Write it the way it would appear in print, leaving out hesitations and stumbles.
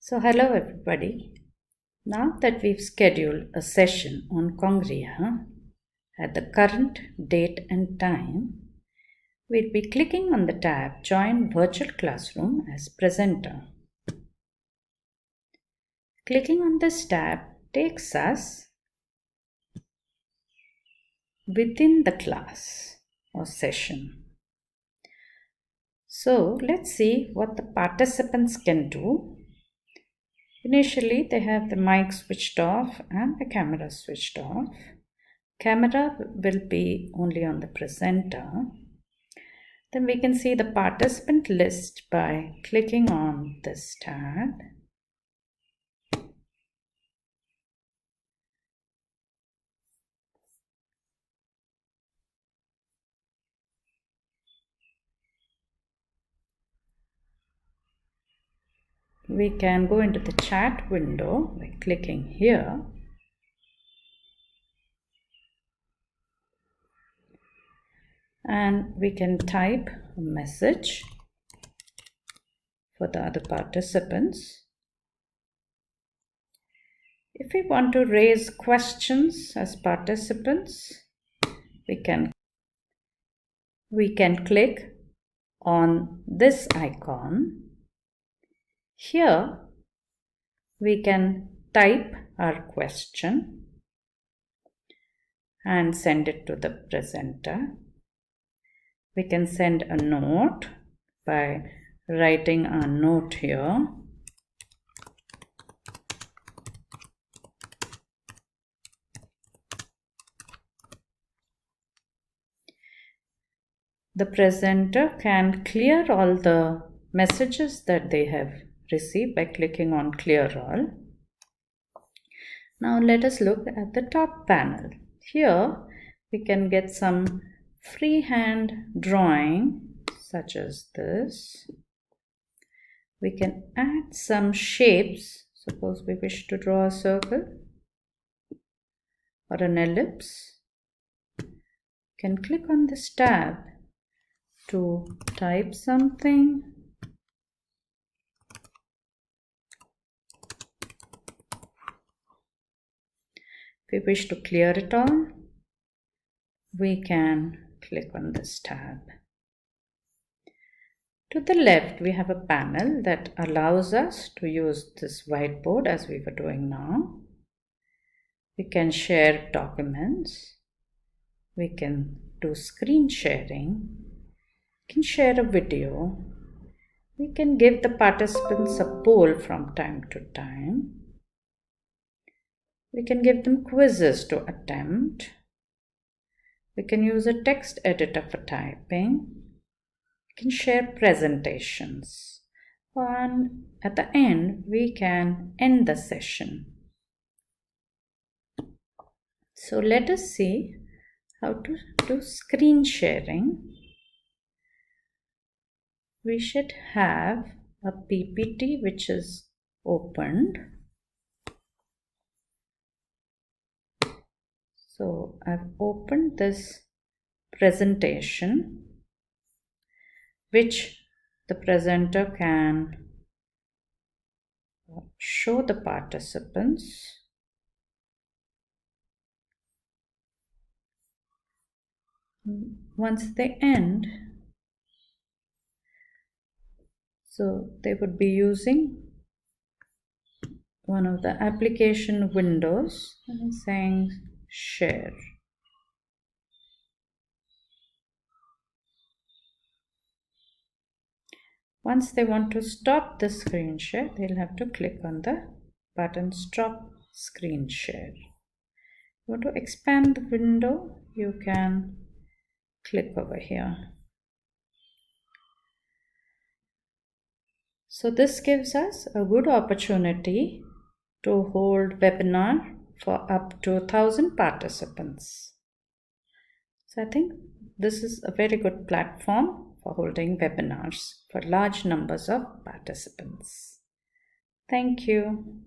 So hello everybody. Now that we've scheduled a session on Congrea at the current date and time, we'll be clicking on the tab Join Virtual Classroom as Presenter. Clicking on this tab takes us within the class or session. So let's see what the participants can do. Initially, they have the mic switched off and the camera switched off. Camera will be only on the presenter. Then we can see the participant list by clicking on this tab. We can go into the chat window by clicking here. And we can type a message for the other participants. If we want to raise questions as participants, we can click on this icon. Here we can type our question and send it to the presenter. We can send a note by writing a note here. The presenter can clear all the messages that they have received by clicking on Clear All. Now let us look at the top panel. Here we can get some freehand drawing such as this. We can add some shapes. Suppose we wish to draw a circle or an ellipse. You can click on this tab to type something. If we wish to clear it all, we can click on this tab. To the left, we have a panel that allows us to use this whiteboard as we were doing now. We can share documents. We can do screen sharing. We can share a video. We can give the participants a poll from time to time. We can give them quizzes to attempt. We can use a text editor for typing. We can share presentations. And at the end, we can end the session. So let us see how to do screen sharing. We should have a PPT which is opened. So I've opened this presentation which the presenter can show the participants. Once they end, so they would be using one of the application windows and saying share. Once they want to stop the screen share, they'll have to click on the button Stop Screen Share. If you want to expand the window, you can click over here. So this gives us a good opportunity to hold webinar for up to 1,000 participants. So I think this is a very good platform for holding webinars for large numbers of participants. Thank you.